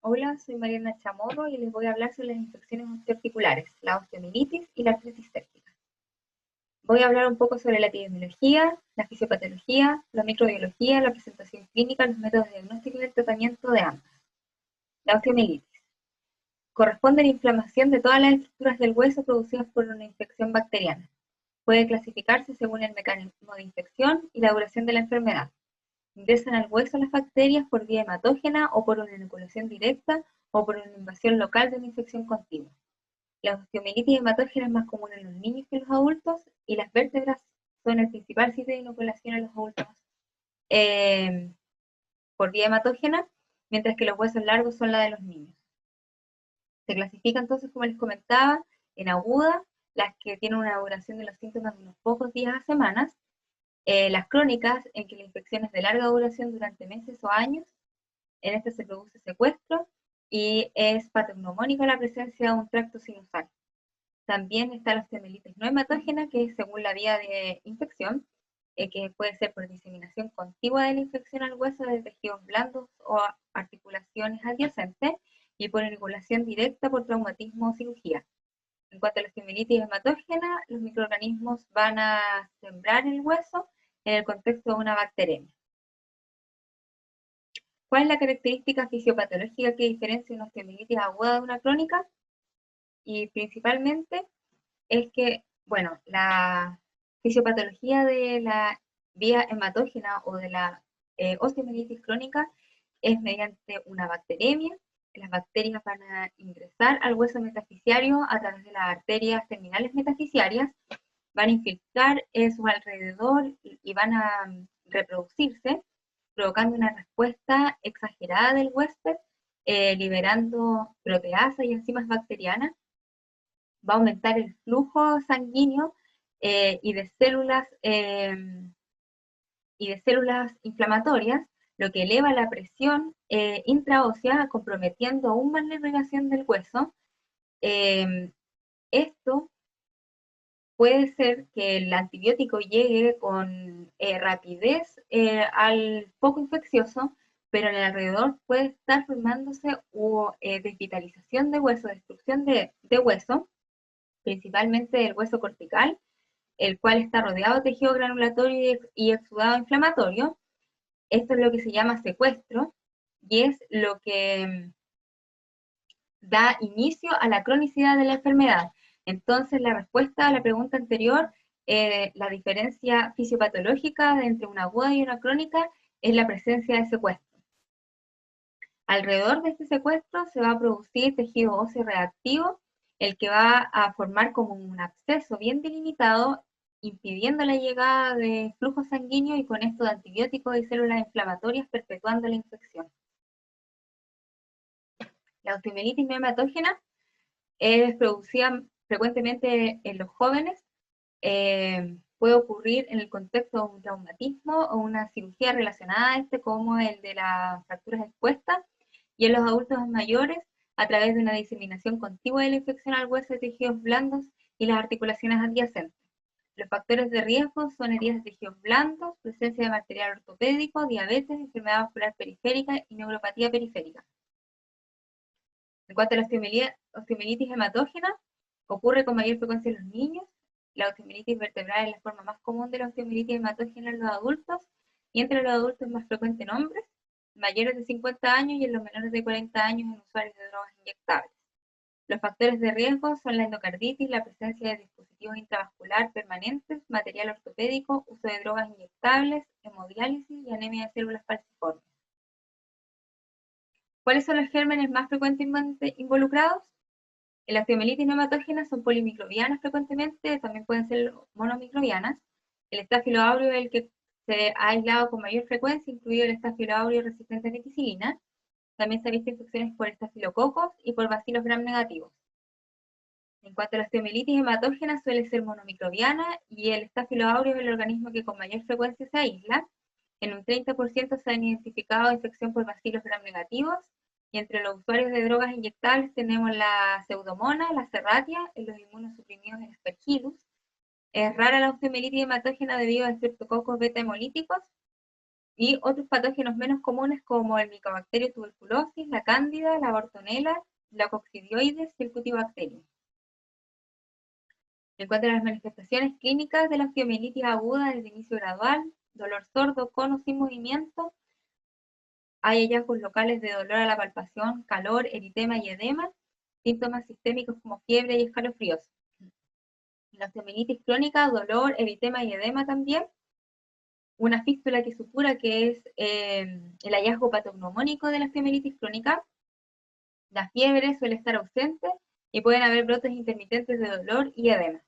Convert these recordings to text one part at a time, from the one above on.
Hola, soy Mariana Chamorro y les voy a hablar sobre las infecciones osteoarticulares, la osteomielitis y la artritis séptica. Voy a hablar un poco sobre la epidemiología, la fisiopatología, la microbiología, la presentación clínica, los métodos de diagnóstico y el tratamiento de ambas. La osteomielitis corresponde a la inflamación de todas las estructuras del hueso producidas por una infección bacteriana. Puede clasificarse según el mecanismo de infección y la duración de la enfermedad. Ingresan al hueso las bacterias por vía hematógena o por una inoculación directa o por una invasión local de una infección continua. La osteomielitis hematógena es más común en los niños que en los adultos y las vértebras son el principal sitio de inoculación en los adultos eh, por vía hematógena, mientras que los huesos largos son la de los niños. Se clasifica entonces, como les comentaba, en aguda, las que tienen una duración de los síntomas de unos pocos días a semanas, las crónicas, en que la infección es de larga duración durante meses o años. En este se produce secuestro y es patognomónica la presencia de un tracto sinusal. También está la osteomielitis no hematógena, que es según la vía de infección, que puede ser por diseminación contigua de la infección al hueso de tejidos blandos o articulaciones adyacentes, y por inoculación directa por traumatismo o cirugía. En cuanto a la osteomielitis hematógena, los microorganismos van a sembrar el hueso en el contexto de una bacteremia. ¿Cuál es la característica fisiopatológica que diferencia una osteomielitis aguda de una crónica? Y principalmente es que, bueno, la fisiopatología de la vía hematógena o de la osteomielitis crónica es mediante una bacteremia. Las bacterias van a ingresar al hueso metafisiario a través de las arterias terminales metafisiarias, van a infiltrar su alrededor y van a reproducirse, provocando una respuesta exagerada del huésped, liberando proteasas y enzimas bacterianas. Va a aumentar el flujo sanguíneo y de células inflamatorias, lo que eleva la presión intraósea, comprometiendo aún más la irrigación del hueso. Esto puede ser que el antibiótico llegue con rapidez al foco infeccioso, pero en el alrededor puede estar formándose desvitalización de hueso, destrucción de hueso, principalmente del hueso cortical, el cual está rodeado de tejido granulatorio y exudado inflamatorio. Esto es lo que se llama secuestro y es lo que da inicio a la cronicidad de la enfermedad. Entonces, la respuesta a la pregunta anterior, la diferencia fisiopatológica entre una aguda y una crónica es la presencia de secuestro. Alrededor de este secuestro se va a producir tejido óseo reactivo, el que va a formar como un absceso bien delimitado, impidiendo la llegada de flujo sanguíneo y con esto de antibióticos y células inflamatorias, perpetuando la infección. La osteomielitis no hematógena es producida frecuentemente en los jóvenes, puede ocurrir en el contexto de un traumatismo o una cirugía relacionada a este, como el de las fracturas expuestas, y en los adultos mayores a través de una diseminación contigua de la infección al hueso de tejidos blandos y las articulaciones adyacentes. Los factores de riesgo son heridas de tejidos blandos, presencia de material ortopédico, diabetes, enfermedad vascular periférica y neuropatía periférica. En cuanto a la osteomielitis hematógena, ocurre con mayor frecuencia en los niños. La osteomielitis vertebral es la forma más común de la osteomielitis hematógena en los adultos, y entre los adultos es más frecuente en hombres mayores de 50 años y en los menores de 40 años en usuarios de drogas inyectables. Los factores de riesgo son la endocarditis, la presencia de dispositivos intravascular permanentes, material ortopédico, uso de drogas inyectables, hemodiálisis y anemia de células falciformes. ¿Cuáles son los gérmenes más frecuentemente involucrados? En la osteomielitis hematógena son polimicrobianas frecuentemente, también pueden ser monomicrobianas. El estáfilo áureo es el que se ha aislado con mayor frecuencia, incluido el estáfilo áureo resistente a penicilina. También se han visto infecciones por estafilococos y por bacilos gram negativos. En cuanto a la osteomielitis hematógena, suele ser monomicrobiana y el estáfilo áureo es el organismo que con mayor frecuencia se aísla. En un 30% se han identificado infección por bacilos gram negativos, y entre los usuarios de drogas inyectables tenemos la pseudomonas, la serratia, en los inmunosuprimidos el aspergillus. Es rara la osteomielitis hematógena debido a estreptococos beta hemolíticos. y otros patógenos menos comunes como el Mycobacterium tuberculosis, la cándida, la Bartonella, la coccidioides y el Cutibacterium. En cuanto a las manifestaciones clínicas de la osteomielitis aguda desde inicio gradual, dolor sordo con o sin movimiento, hay hallazgos locales de dolor a la palpación, calor, eritema y edema, síntomas sistémicos como fiebre y escalofríos. La osteomielitis crónica, dolor, eritema y edema también. Una fístula que supura, que es el hallazgo patognomónico de la osteomielitis crónica. La fiebre suele estar ausente y pueden haber brotes intermitentes de dolor y edema.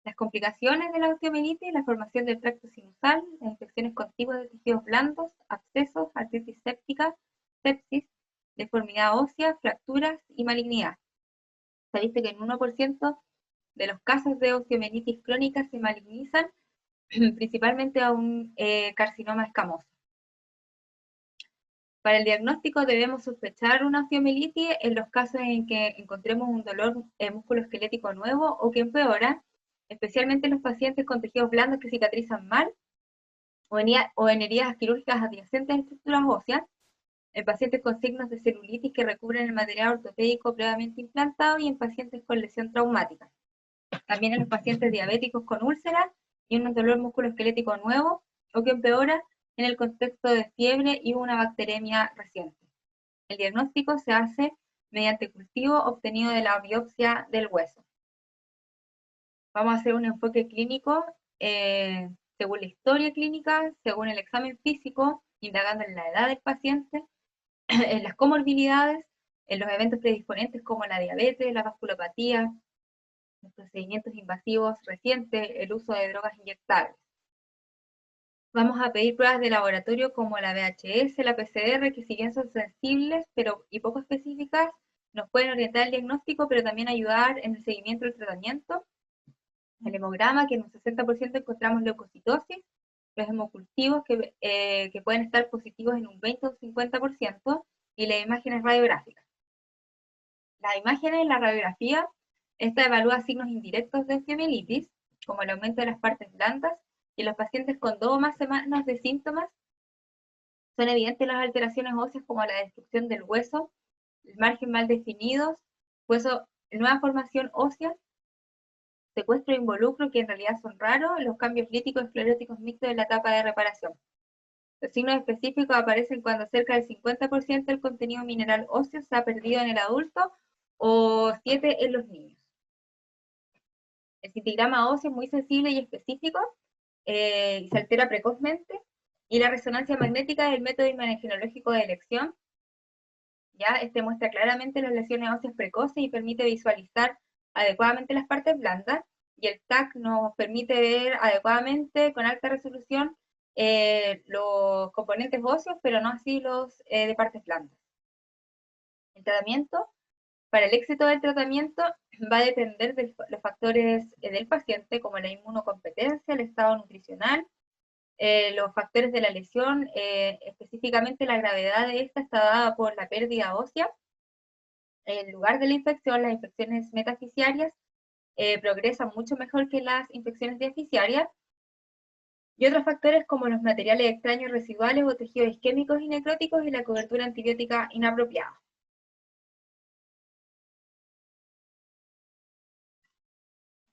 Las complicaciones de la osteomielitis, la formación del tracto sinusal, las infecciones contiguas de tejidos blandos, abscesos, artritis séptica, sepsis, deformidad ósea, fracturas y malignidad. Sabiste que en 1% de los casos de osteomielitis crónica se malignizan principalmente a un carcinoma escamoso. Para el diagnóstico debemos sospechar una osteomielitis en los casos en que encontremos un dolor musculoesquelético nuevo o que empeora, especialmente en los pacientes con tejidos blandos que cicatrizan mal o en heridas quirúrgicas adyacentes a estructuras óseas, en pacientes con signos de celulitis que recubren el material ortopédico previamente implantado y en pacientes con lesión traumática. También en los pacientes diabéticos con úlceras y un dolor musculoesquelético nuevo o que empeora en el contexto de fiebre y una bacteremia reciente. El diagnóstico se hace mediante cultivo obtenido de la biopsia del hueso. Vamos a hacer un enfoque clínico según la historia clínica, según el examen físico, indagando en la edad del paciente, en las comorbilidades, en los eventos predisponentes como la diabetes, la vasculopatía, los procedimientos invasivos recientes, el uso de drogas inyectables. Vamos a pedir pruebas de laboratorio como la VHS, la PCR, que si bien son sensibles y poco específicas, nos pueden orientar el diagnóstico, pero también ayudar en el seguimiento del tratamiento. El hemograma, que en un 60% encontramos leucocitosis, los hemocultivos que pueden estar positivos en un 20 o 50%, y las imágenes radiográficas. Las imágenes en la radiografía, esta evalúa signos indirectos de osteomielitis, como el aumento de las partes blandas, y en los pacientes con 2 o más semanas de síntomas son evidentes las alteraciones óseas como la destrucción del hueso, el margen mal definido, hueso, nueva formación ósea, secuestro e involucro, que en realidad son raros, los cambios líticos y escleróticos mixtos en la etapa de reparación. Los signos específicos aparecen cuando cerca del 50% del contenido mineral óseo se ha perdido en el adulto o 7 en los niños. El cintigrama óseo es muy sensible y específico y se altera precozmente, y la resonancia magnética es el método imagenológico de elección. ¿Ya? Este muestra claramente las lesiones óseas precoces y permite visualizar adecuadamente las partes blandas, y el TAC nos permite ver adecuadamente con alta resolución los componentes óseos, pero no así los de partes blandas. El tratamiento, para el éxito del tratamiento, va a depender de los factores del paciente, como la inmunocompetencia, el estado nutricional, los factores de la lesión, específicamente la gravedad de esta está dada por la pérdida ósea. En lugar de la infección, las infecciones metafisiarias progresan mucho mejor que las infecciones diafisiarias, y otros factores como los materiales extraños residuales o tejidos isquémicos y necróticos y la cobertura antibiótica inapropiada.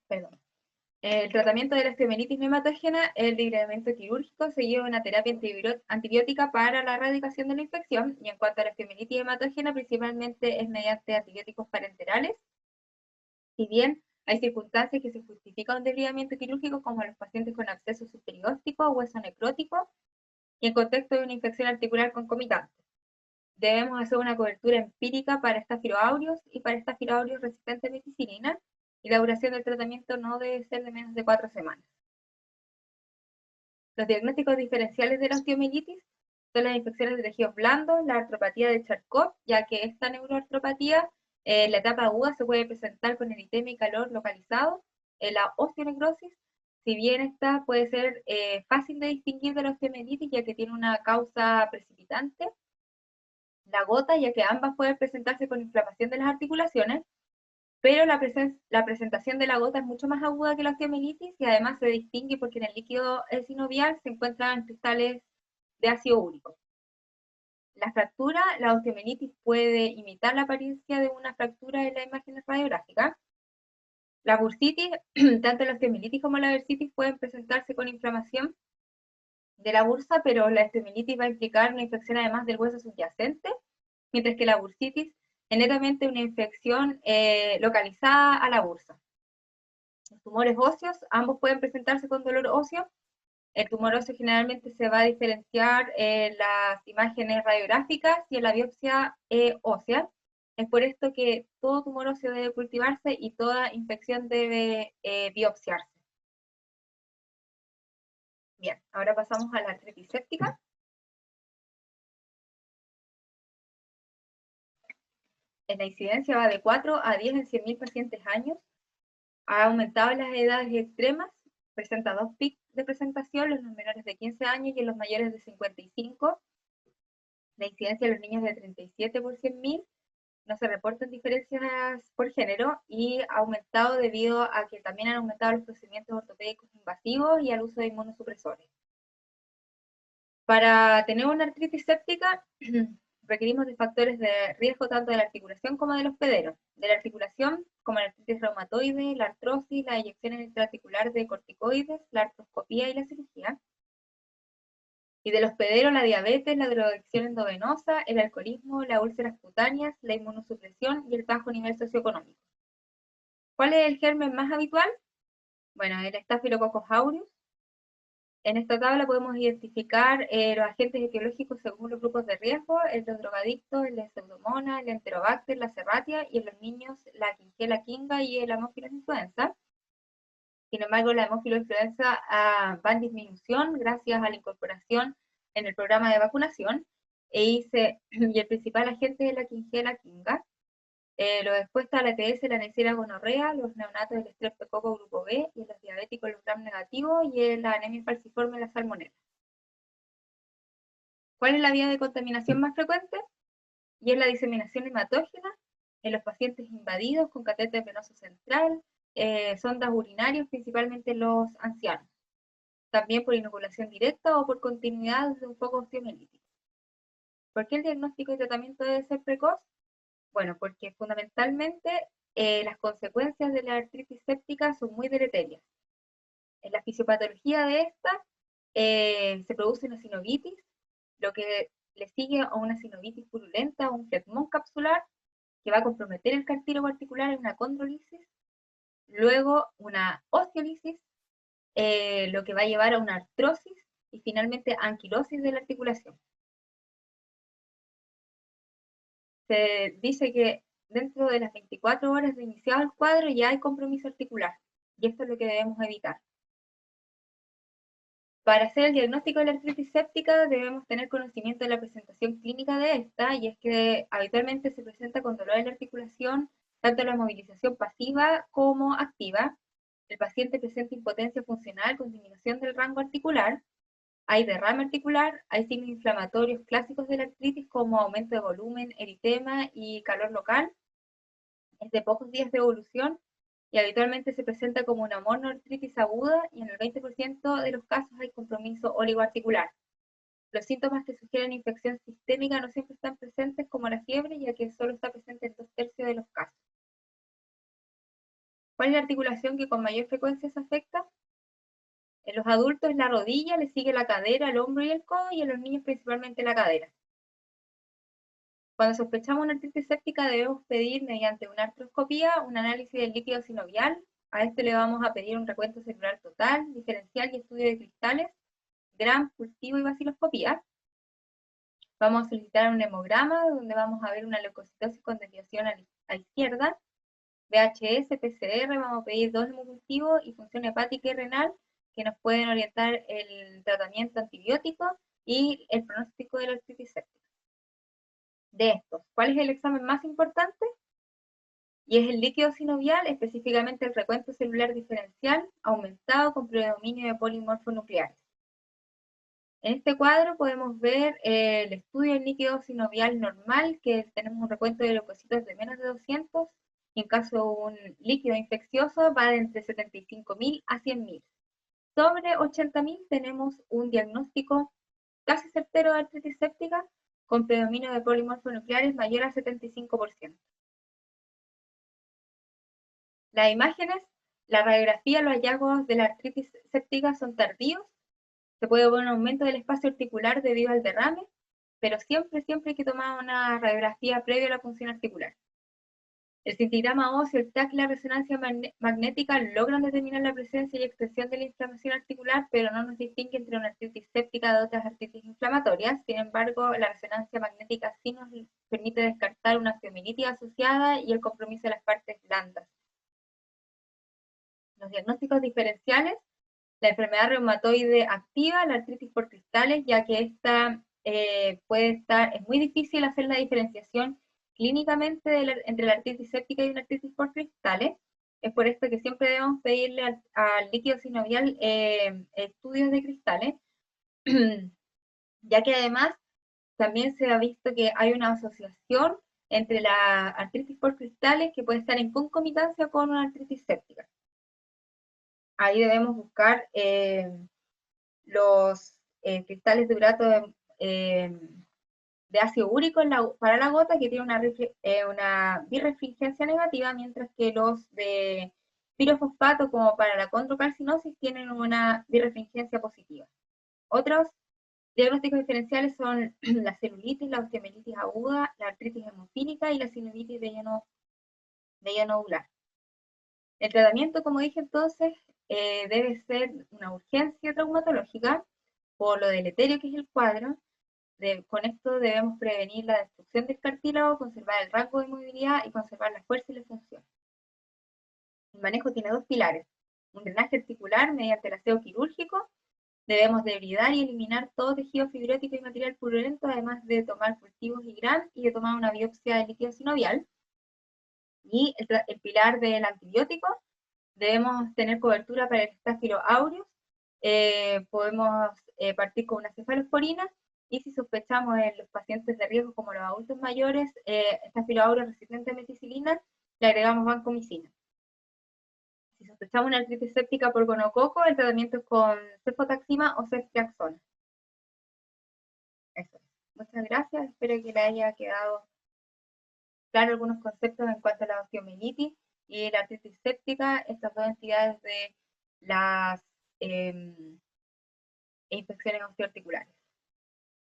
Perdón. El tratamiento de la osteomielitis nematógena es el degradamiento quirúrgico seguido de una terapia antibiótica para la erradicación de la infección, y en cuanto a la osteomielitis hematógena, principalmente es mediante antibióticos parenterales. Si bien hay circunstancias que se justifican un debridamiento quirúrgico, como los pacientes con absceso subperióstico o hueso necrótico, y en contexto de una infección articular concomitante. Debemos hacer una cobertura empírica para Staphylo aureus y para Staphylo aureus resistente a penicilina, y la duración del tratamiento no debe ser de menos de 4 semanas. Los diagnósticos diferenciales de la osteomielitis son las infecciones de tejidos blandos, la artropatía de Charcot, ya que esta neuroartropatía en la etapa aguda se puede presentar con eritema y calor localizado. La osteonecrosis, si bien esta puede ser fácil de distinguir de la osteomielitis, ya que tiene una causa precipitante, la gota, ya que ambas pueden presentarse con inflamación de las articulaciones. pero la presentación de la gota es mucho más aguda que la osteomielitis y además se distingue porque en el líquido sinovial se encuentran cristales de ácido úrico. La fractura, la osteomielitis puede imitar la apariencia de una fractura en la imagen radiográfica. La bursitis, tanto la osteomielitis como la bursitis pueden presentarse con inflamación de la bursa, pero la osteomielitis va a implicar una infección además del hueso subyacente, mientras que la bursitis es netamente una infección localizada a la bursa. Los tumores óseos, ambos pueden presentarse con dolor óseo. El tumor óseo generalmente se va a diferenciar en las imágenes radiográficas y en la biopsia ósea. Es por esto que todo tumor óseo debe cultivarse y toda infección debe biopsiarse. Bien, ahora pasamos a la artritis séptica. La incidencia va de 4 a 10 en 100.000 pacientes años. Ha aumentado en las edades extremas, presenta dos picos de presentación, los menores de 15 años y en los mayores de 55. La incidencia de los niños de 37 por 100.000, no se reportan diferencias por género y ha aumentado debido a que también han aumentado los procedimientos ortopédicos invasivos y al uso de inmunosupresores. Para tener una artritis séptica requerimos de factores de riesgo tanto de la articulación como de los pederos. De la articulación, como la artritis reumatoide, la artrosis, la eyección intraarticular de corticoides, la artroscopía y la cirugía. Y de los pederos, la diabetes, la drogadicción endovenosa, el alcoholismo, las úlceras cutáneas, la inmunosupresión y el bajo nivel socioeconómico. ¿Cuál es el germen más habitual? Bueno, el Staphylococcus aureus. En esta tabla podemos identificar los agentes etiológicos según los grupos de riesgo, en los drogadictos, la pseudomonas, el enterobacter, la serratia, y en los niños la Klebsiella quiga y el Haemophilus influenza. Sin embargo, la Haemophilus influenza va en disminución gracias a la incorporación en el programa de vacunación, y el principal agente es la Klebsiella quiga. Los expuestos a la ETS, la Neisseria gonorrea, los neonatos del estreptococo grupo B, y los diabéticos los gram negativos, y la anemia falciforme, la salmonella. ¿Cuál es la vía de contaminación más frecuente? Y es la diseminación hematógena en los pacientes invadidos con catéter venoso central, sondas urinarias, principalmente en los ancianos. También por inoculación directa o por continuidad de un foco osteomielítico. ¿Por qué el diagnóstico y tratamiento debe ser precoz? Bueno, porque fundamentalmente las consecuencias de la artritis séptica son muy deleterias. En la fisiopatología de esta se produce una sinovitis, lo que le sigue a una sinovitis purulenta o un flegmón capsular que va a comprometer el cartílago articular en una condrolisis, luego una osteolisis, lo que va a llevar a una artrosis y finalmente anquilosis de la articulación. Se dice que dentro de las 24 horas de iniciado el cuadro ya hay compromiso articular, y esto es lo que debemos evitar. Para hacer el diagnóstico de la artritis séptica debemos tener conocimiento de la presentación clínica de esta, y es que habitualmente se presenta con dolor en la articulación, tanto la movilización pasiva como activa. El paciente presenta impotencia funcional con disminución del rango articular, hay derrame articular, hay signos inflamatorios clásicos de la artritis como aumento de volumen, eritema y calor local. Es de pocos días de evolución y habitualmente se presenta como una monoartritis aguda, y en el 20% de los casos hay compromiso oligoarticular. Los síntomas que sugieren infección sistémica no siempre están presentes, como la fiebre, ya que solo está presente en 2/3 de los casos. ¿Cuál es la articulación que con mayor frecuencia se afecta? En los adultos es la rodilla, le sigue la cadera, el hombro y el codo, y en los niños principalmente la cadera. Cuando sospechamos una artritis séptica debemos pedir mediante una artroscopía un análisis del líquido sinovial. A este le vamos a pedir un recuento celular total, diferencial y estudio de cristales, gram, cultivo y baciloscopía. Vamos a solicitar un hemograma donde vamos a ver una leucocitosis con desviación a la izquierda, VHS, PCR, vamos a pedir 2 hemocultivos y función hepática y renal que nos pueden orientar el tratamiento antibiótico y el pronóstico de la artritis séptica. De estos, ¿cuál es el examen más importante? Y es el líquido sinovial, específicamente el recuento celular diferencial aumentado con predominio de polimorfonucleares. En este cuadro podemos ver el estudio del líquido sinovial normal, que tenemos un recuento de leucocitos de menos de 200, y en caso de un líquido infeccioso va de entre 75.000 a 100.000. Sobre 80.000 tenemos un diagnóstico casi certero de artritis séptica con predominio de polimorfos nucleares mayor al 75%. Las imágenes, la radiografía, los hallazgos de la artritis séptica son tardíos. Se puede ver un aumento del espacio articular debido al derrame, pero siempre hay que tomar una radiografía previa a la función articular. El cintigrama óseo, el TAC y la resonancia magnética logran determinar la presencia y extensión de la inflamación articular, pero no nos distingue entre una artritis séptica de otras artritis inflamatorias. Sin embargo, la resonancia magnética sí nos permite descartar una osteomielitis asociada y el compromiso de las partes blandas. Los diagnósticos diferenciales: la enfermedad reumatoide activa, la artritis por cristales, ya que esta es muy difícil hacer la diferenciación clínicamente entre la artritis séptica y una artritis por cristales. Es por esto que siempre debemos pedirle al líquido sinovial estudios de cristales, ya que además también se ha visto que hay una asociación entre la artritis por cristales que puede estar en concomitancia con una artritis séptica. Ahí debemos buscar los cristales de urato de ácido úrico para la gota, que tiene una birrefringencia negativa, mientras que los de pirofosfato, como para la condrocalcinosis, tienen una birrefringencia positiva. Otros diagnósticos diferenciales son la celulitis, la osteomielitis aguda, la artritis hemofílica y la sinusitis de lleno nodular. El tratamiento, como dije entonces, debe ser una urgencia traumatológica por lo deleterio que es el cuadro. Con esto debemos prevenir la destrucción del cartílago, conservar el rango de movilidad y conservar la fuerza y la función. El manejo tiene dos pilares: un drenaje articular mediante el aseo quirúrgico. Debemos debridar y eliminar todo tejido fibrótico y material purulento, además de tomar cultivos y GRAM y de tomar una biopsia de líquido sinovial. Y el pilar del antibiótico: debemos tener cobertura para el Staphylo aureus. Podemos partir con una cefalosporina, y si sospechamos en los pacientes de riesgo como los adultos mayores, Staphylo aureus resistente a meticilina, le agregamos vancomicina. Si sospechamos una artritis séptica por gonococo, el tratamiento es con cefotaxima o ceftriaxona. Eso es. Muchas gracias, espero que le haya quedado claro algunos conceptos en cuanto a la osteomielitis y la artritis séptica, estas dos entidades de las infecciones osteoarticulares.